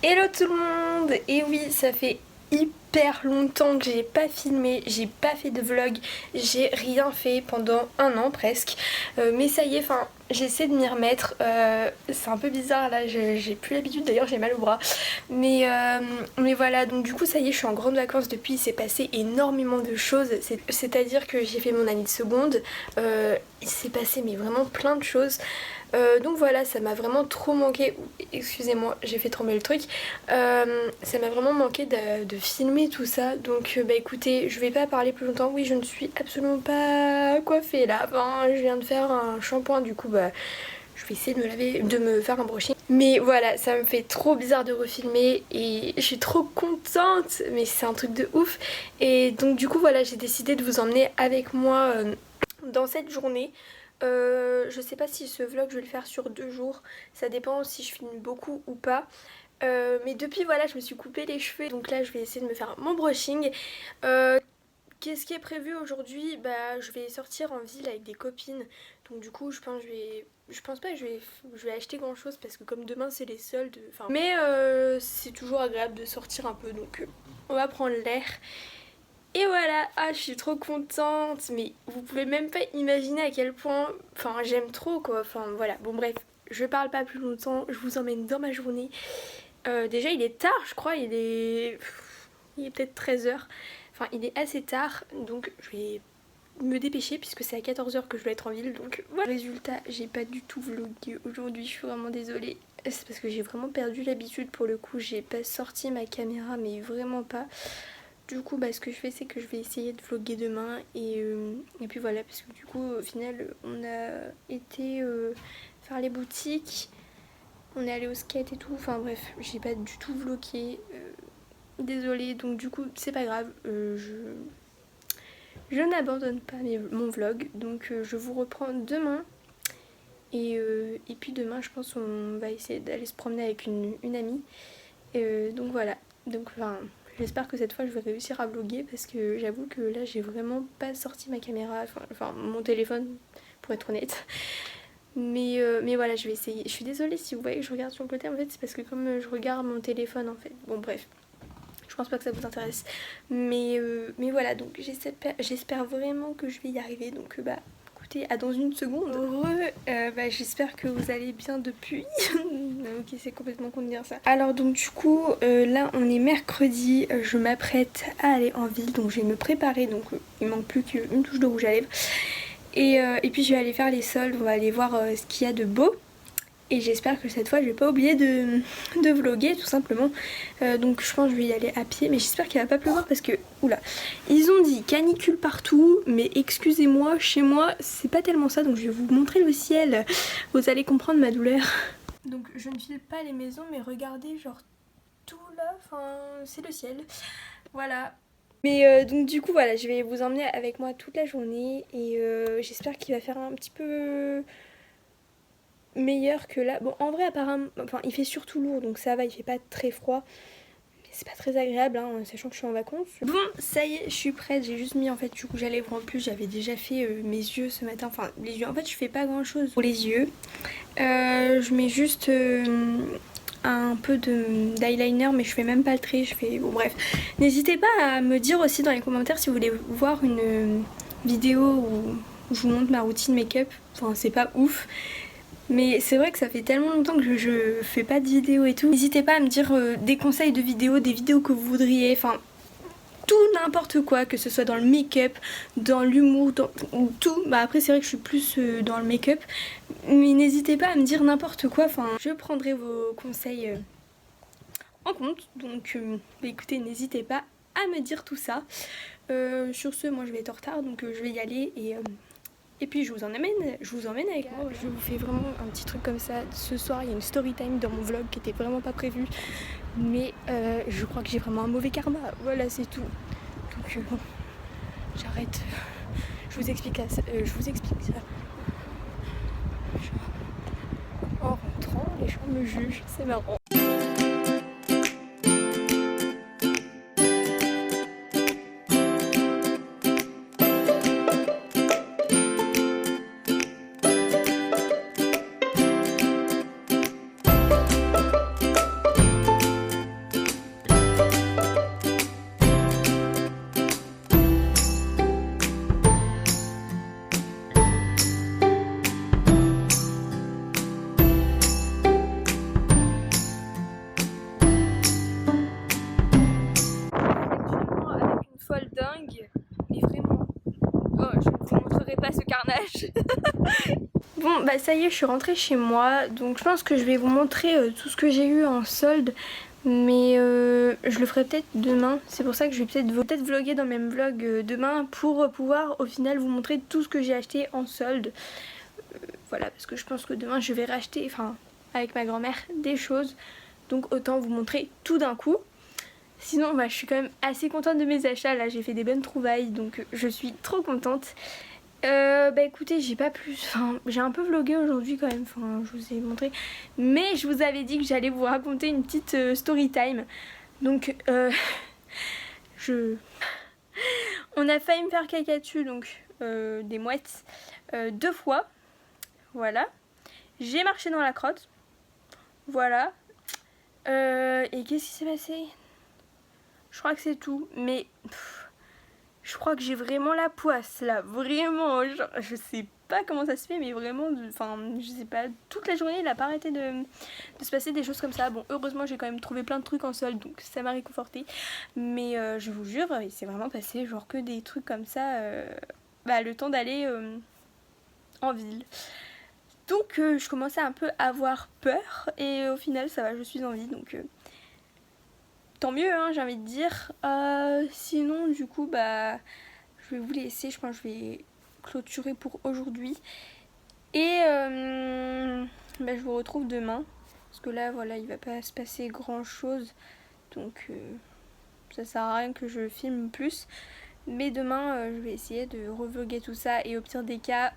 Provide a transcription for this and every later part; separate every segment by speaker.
Speaker 1: Hello tout le monde. Et oui, ça fait hyper longtemps que j'ai pas filmé, j'ai pas fait de vlog, j'ai rien fait pendant un an presque. Mais ça y est, enfin j'essaie de m'y remettre. C'est un peu bizarre là, j'ai plus l'habitude, d'ailleurs j'ai mal au bras. Mais voilà, donc du coup ça y est, je suis en grande vacances depuis, il s'est passé énormément de choses. C'est-à-dire que j'ai fait mon année de seconde, il s'est passé mais vraiment plein de choses. Donc voilà, ça m'a vraiment trop manqué. Excusez-moi, j'ai fait tomber le truc. Ça m'a vraiment manqué de filmer tout ça. Donc bah écoutez, je vais pas parler plus longtemps. Oui, je ne suis absolument pas coiffée là. Enfin, je viens de faire un shampoing, du coup bah je vais essayer de me laver, de me faire un brushing. Mais voilà, ça me fait trop bizarre de refilmer et je suis trop contente. Mais c'est un truc de ouf. Et donc du coup voilà, j'ai décidé de vous emmener avec moi dans cette journée. Je sais pas si ce vlog je vais le faire sur 2 jours, ça dépend si je filme beaucoup ou pas. Mais depuis voilà, je me suis coupé les cheveux, donc là je vais essayer de me faire mon brushing. Qu'est-ce qui est prévu aujourd'hui? Bah je vais sortir en ville avec des copines, donc du coup je pense pas que je vais acheter grand chose parce que comme demain c'est les soldes, enfin mais c'est toujours agréable de sortir un peu, donc on va prendre l'air. Et voilà, ah je suis trop contente, mais vous pouvez même pas imaginer à quel point, enfin j'aime trop quoi, enfin voilà, bon bref, je parle pas plus longtemps, je vous emmène dans ma journée. Déjà il est tard je crois, il est peut-être 13 h, enfin il est assez tard, donc je vais me dépêcher puisque c'est à 14 h que je dois être en ville, donc voilà. Résultat, j'ai pas du tout vlogué aujourd'hui, je suis vraiment désolée. C'est parce que j'ai vraiment perdu l'habitude pour le coup, j'ai pas sorti ma caméra mais vraiment pas. Du coup bah, ce que je fais c'est que je vais essayer de vlogger demain et puis voilà, parce que du coup au final on a été faire les boutiques, on est allé au skate et tout, enfin bref j'ai pas du tout vlogué, désolée, donc du coup c'est pas grave, je n'abandonne pas mon vlog, donc je vous reprends demain et puis demain je pense on va essayer d'aller se promener avec une amie, donc voilà, donc enfin j'espère que cette fois je vais réussir à vlogger parce que j'avoue que là j'ai vraiment pas sorti ma caméra, enfin mon téléphone pour être honnête. Mais voilà, je vais essayer. Je suis désolée si vous voyez que je regarde sur le côté, en fait c'est parce que comme je regarde mon téléphone en fait. Bon bref, je pense pas que ça vous intéresse. Mais voilà, donc j'espère vraiment que je vais y arriver. Donc bah écoutez, à dans une seconde. Bah, j'espère que vous allez bien depuis. Ok, c'est complètement con de dire ça. Alors donc du coup, là on est mercredi, je m'apprête à aller en ville, donc je vais me préparer, donc il manque plus qu'une touche de rouge à lèvres. Et puis je vais aller faire les soldes, on va aller voir ce qu'il y a de beau. Et j'espère que cette fois je vais pas oublier de vlogger tout simplement. Donc je pense que je vais y aller à pied, mais j'espère qu'il va pas pleuvoir parce que, oula, ils ont dit canicule partout, mais excusez-moi, chez moi c'est pas tellement ça, donc je vais vous montrer le ciel, vous allez comprendre ma douleur. Donc je ne file pas les maisons, mais regardez, genre tout là, enfin c'est le ciel, voilà. Mais donc du coup voilà, je vais vous emmener avec moi toute la journée et j'espère qu'il va faire un petit peu meilleur que là. Bon en vrai apparemment, enfin il fait surtout lourd donc ça va, il fait pas très froid. Mais c'est pas très agréable hein, sachant que je suis en vacances. Bon ça y est, je suis prête, j'ai juste mis en fait du rouge à lèvres en plus, j'avais déjà fait mes yeux ce matin, enfin les yeux, en fait je fais pas grand chose pour les yeux. Je mets juste un peu d'eyeliner mais je fais même pas le trait, je fais... Bon bref, n'hésitez pas à me dire aussi dans les commentaires si vous voulez voir une vidéo où je vous montre ma routine make-up. Enfin c'est pas ouf, mais c'est vrai que ça fait tellement longtemps que je fais pas de vidéo et tout. N'hésitez pas à me dire des conseils de vidéos, des vidéos que vous voudriez, enfin tout n'importe quoi, que ce soit dans le make-up, dans l'humour, dans tout. Bah après c'est vrai que je suis plus dans le make-up, mais n'hésitez pas à me dire n'importe quoi, enfin je prendrai vos conseils en compte. Donc bah, écoutez, n'hésitez pas à me dire tout ça. Sur ce, moi je vais être en retard, donc je vais y aller et puis je vous emmène avec moi. Je vous fais vraiment un petit truc comme ça. Ce soir il y a une story time dans mon vlog qui était vraiment pas prévue, mais je crois que j'ai vraiment un mauvais karma, voilà c'est tout. Donc bon, j'arrête, je vous explique ça. En rentrant, les gens me jugent, c'est marrant. bah ça y est, je suis rentrée chez moi, donc je pense que je vais vous montrer tout ce que j'ai eu en solde. Mais je le ferai peut-être demain, c'est pour ça que je vais peut-être vlogger dans le même vlog demain pour pouvoir au final vous montrer tout ce que j'ai acheté en solde. Voilà, parce que je pense que demain je vais racheter, enfin avec ma grand-mère, des choses. Donc autant vous montrer tout d'un coup. Sinon bah, je suis quand même assez contente de mes achats, là j'ai fait des bonnes trouvailles, donc je suis trop contente. Bah écoutez, j'ai pas plus, enfin j'ai un peu vlogué aujourd'hui quand même, enfin je vous ai montré, mais je vous avais dit que j'allais vous raconter une petite story time. Donc on a failli me faire caca dessus, donc des mouettes 2 fois, voilà. J'ai marché dans la crotte, voilà. Et qu'est-ce qui s'est passé? Je crois que c'est tout, mais je crois que j'ai vraiment la poisse là, vraiment, genre, je sais pas comment ça se fait, mais vraiment, enfin, je sais pas, toute la journée il a pas arrêté de se passer des choses comme ça. Bon, heureusement j'ai quand même trouvé plein de trucs en solde, donc ça m'a réconfortée, mais je vous jure, il s'est vraiment passé genre que des trucs comme ça, bah, le temps d'aller en ville. Donc je commençais un peu à avoir peur, et au final ça va, je suis en vie, donc tant mieux, hein, j'ai envie de dire. Sinon, du coup, bah, je vais vous laisser. Je pense que je vais clôturer pour aujourd'hui. Et bah, je vous retrouve demain. Parce que là, voilà, il va pas se passer grand chose. Donc, ça sert à rien que je filme plus. Mais demain, je vais essayer de revloguer tout ça. Et au pire des cas,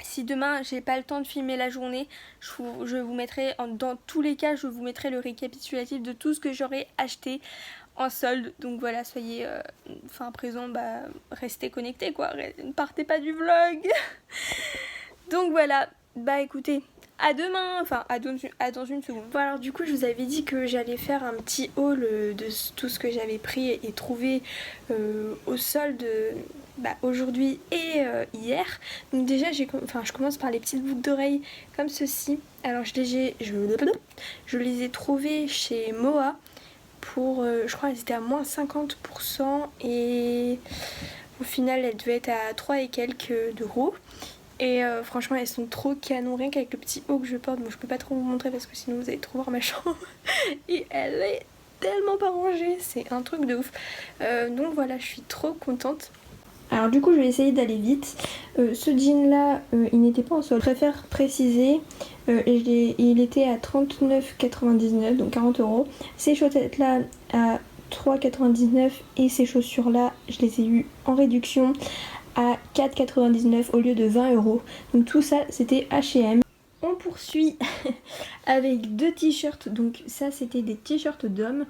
Speaker 1: si demain j'ai pas le temps de filmer la journée, je vous mettrai, dans tous les cas, je vous mettrai le récapitulatif de tout ce que j'aurai acheté en solde. Donc voilà, soyez présent, bah, restez connectés quoi, ne partez pas du vlog. Donc voilà, bah écoutez, à demain, enfin à dans une seconde. Bon alors du coup je vous avais dit que j'allais faire un petit haul de tout ce que j'avais pris et trouvé au solde bah, aujourd'hui et hier. Donc déjà je commence par les petites boucles d'oreilles comme ceci. Alors je les ai trouvées chez Moa pour, je crois elles étaient à moins 50% et au final elles devaient être à 3 et quelques d'euros. Et franchement elles sont trop canon, rien qu'avec le petit haut que je porte. Bon je peux pas trop vous montrer parce que sinon vous allez trop voir ma chambre. Et elle est tellement pas rangée, c'est un truc de ouf. Donc voilà, je suis trop contente. Alors du coup je vais essayer d'aller vite. Ce jean là il n'était pas en solde, je préfère préciser. Il était à 39,99 donc 40 euros. Ces chaussettes là à 3,99 et ces chaussures là je les ai eues en réduction à 4,99 au lieu de 20 euros. Donc tout ça c'était H&M. On poursuit avec 2 t-shirts. Donc ça c'était des t-shirts d'hommes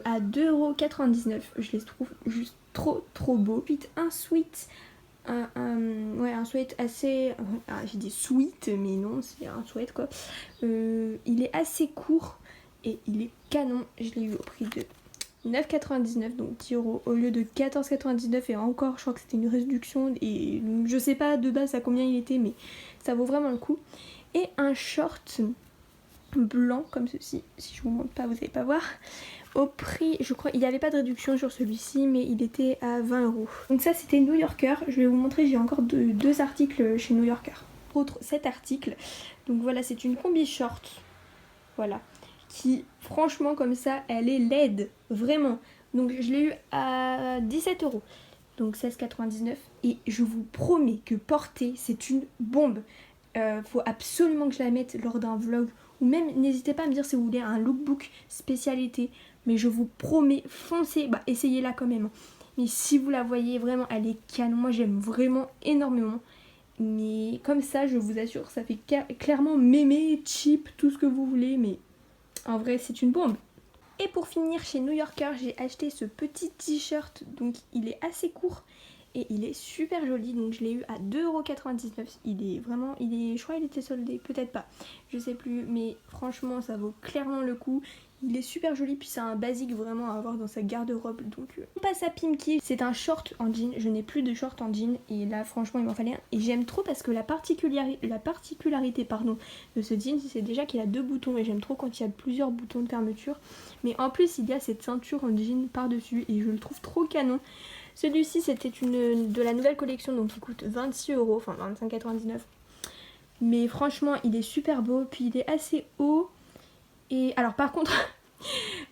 Speaker 1: à 2,99 €. Je les trouve juste trop beaux. Ensuite un sweat. Un sweat assez... j'ai dit sweat mais non c'est un sweat quoi. Il est assez court et il est canon. Je l'ai eu au prix de 9,99 donc 10 euros au lieu de 14,99 et encore je crois que c'était une réduction et je sais pas de base à combien il était mais ça vaut vraiment le coup. Et un short blanc comme ceci, si je vous montre pas vous allez pas voir, au prix, je crois, il n'y avait pas de réduction sur celui-ci mais il était à 20 euros. Donc ça c'était New Yorker, je vais vous montrer, j'ai encore deux articles chez New Yorker. Cet article, donc voilà c'est une combi short, voilà, qui franchement comme ça elle est laide, vraiment. Donc je l'ai eu à 17 euros, donc 16,99 et je vous promets que porter c'est une bombe. Faut absolument que je la mette lors d'un vlog ou même n'hésitez pas à me dire si vous voulez un lookbook spécialité, mais je vous promets, foncez, bah essayez-la quand même. Mais si vous la voyez vraiment elle est canon, moi j'aime vraiment énormément. Mais comme ça je vous assure ça fait clairement mémé, cheap, tout ce que vous voulez, mais en vrai c'est une bombe. Et pour finir chez New Yorker j'ai acheté ce petit t-shirt, donc il est assez court et il est super joli, donc je l'ai eu à 2,99 €. Il est vraiment, je crois qu'il était soldé, peut-être pas, je sais plus, mais franchement ça vaut clairement le coup. Il est super joli, puis c'est un basique vraiment à avoir dans sa garde-robe. Donc on passe à Pimki, c'est un short en jean, je n'ai plus de short en jean et là franchement il m'en fallait un. Et j'aime trop parce que la particularité de ce jean c'est déjà qu'il a 2 boutons et j'aime trop quand il y a plusieurs boutons de fermeture. Mais en plus il y a cette ceinture en jean par dessus et je le trouve trop canon. Celui-ci c'était de la nouvelle collection donc il coûte 26 €, enfin 25,99 €. Mais franchement, il est super beau, puis il est assez haut. Et alors par contre,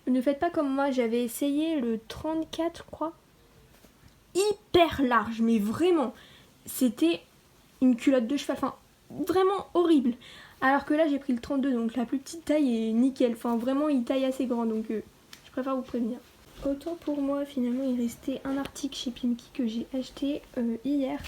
Speaker 1: ne faites pas comme moi, j'avais essayé le 34, je crois. Hyper large, mais vraiment. C'était une culotte de cheval, enfin vraiment horrible. Alors que là j'ai pris le 32, donc la plus petite taille est nickel. Enfin vraiment il taille assez grand, donc je préfère vous prévenir. Autant pour moi, finalement il restait un article chez Pimki que j'ai acheté hier.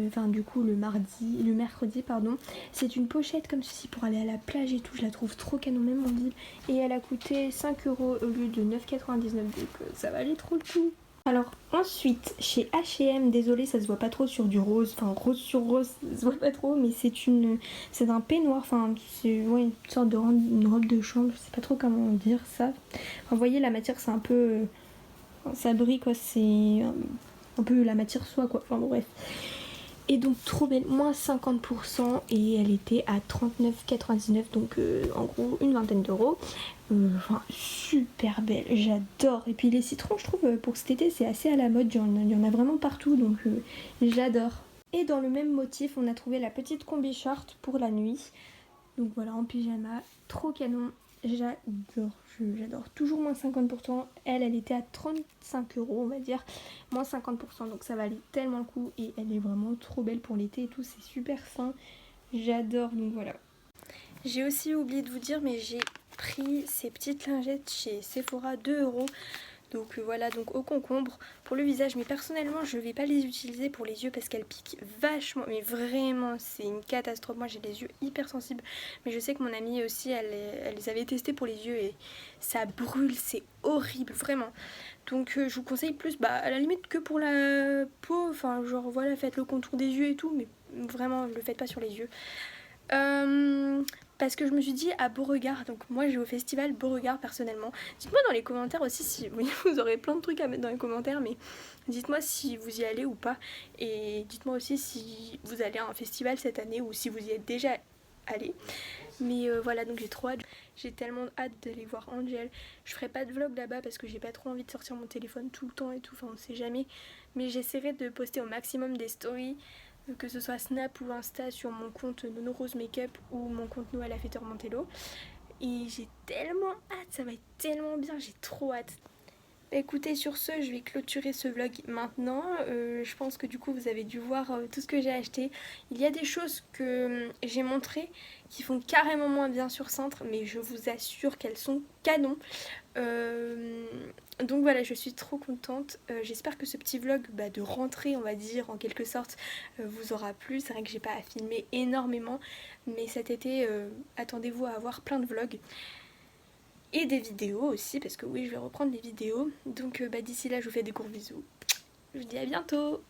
Speaker 1: Enfin du coup le mercredi pardon. C'est une pochette comme ceci pour aller à la plage et tout. Je la trouve trop canon, même en ville. Et elle a coûté 5 € au lieu de 9,99, donc ça valait trop le coup. Alors ensuite chez H&M, désolée ça se voit pas trop sur du rose, enfin rose sur rose ça se voit pas trop, mais c'est un peignoir, enfin c'est ouais, une sorte de une robe de chambre, je sais pas trop comment dire ça. Enfin, vous voyez la matière c'est un peu, ça brille quoi, c'est un peu la matière soie quoi, enfin bon, bref. Et donc trop belle, moins 50% et elle était à 39,99, donc en gros une vingtaine d'euros. Enfin, super belle, j'adore. Et puis les citrons, je trouve, pour cet été, c'est assez à la mode. Il y en a vraiment partout, donc j'adore. Et dans le même motif, on a trouvé la petite combi short pour la nuit. Donc voilà, en pyjama, trop canon. J'adore, j'adore. Toujours moins 50%. Elle était à 35 € on va dire. Moins 50%, donc ça valait tellement le coup. Et elle est vraiment trop belle pour l'été et tout. C'est super fin. J'adore, donc voilà. J'ai aussi oublié de vous dire, mais j'ai pris ces petites lingettes chez Sephora 2 €. Donc voilà, donc au concombre pour le visage, mais personnellement je vais pas les utiliser pour les yeux parce qu'elles piquent vachement, mais vraiment c'est une catastrophe. Moi j'ai les yeux hyper sensibles, mais je sais que mon amie aussi elle les avait testés pour les yeux et ça brûle, c'est horrible vraiment. Donc je vous conseille plus à la limite que pour la peau, enfin genre voilà, faites le contour des yeux et tout, mais vraiment le faites pas sur les yeux. Parce que je me suis dit à Beauregard, donc moi je vais au festival Beauregard personnellement. Dites-moi dans les commentaires aussi si vous aurez plein de trucs à mettre dans les commentaires, mais dites-moi si vous y allez ou pas. Et dites-moi aussi si vous allez à un festival cette année ou si vous y êtes déjà allé. Mais voilà, donc j'ai trop hâte. J'ai tellement hâte d'aller voir Angel. Je ferai pas de vlog là-bas parce que j'ai pas trop envie de sortir mon téléphone tout le temps et tout, enfin on sait jamais. Mais j'essaierai de poster au maximum des stories, que ce soit Snap ou Insta sur mon compte Nono Rose Makeup ou mon compte Noël Affeteur Mantello. Et j'ai tellement hâte, ça va être tellement bien, j'ai trop hâte. Écoutez, sur ce, je vais clôturer ce vlog maintenant. Je pense que du coup, vous avez dû voir tout ce que j'ai acheté. Il y a des choses que j'ai montrées qui font carrément moins bien sur Cintre, mais je vous assure qu'elles sont canon. Donc voilà, je suis trop contente. J'espère que ce petit vlog de rentrée, on va dire, en quelque sorte, vous aura plu. C'est vrai que j'ai pas à filmer énormément, mais cet été, attendez-vous à avoir plein de vlogs. Et des vidéos aussi, parce que oui, je vais reprendre les vidéos. Donc d'ici là, je vous fais des gros bisous. Je vous dis à bientôt!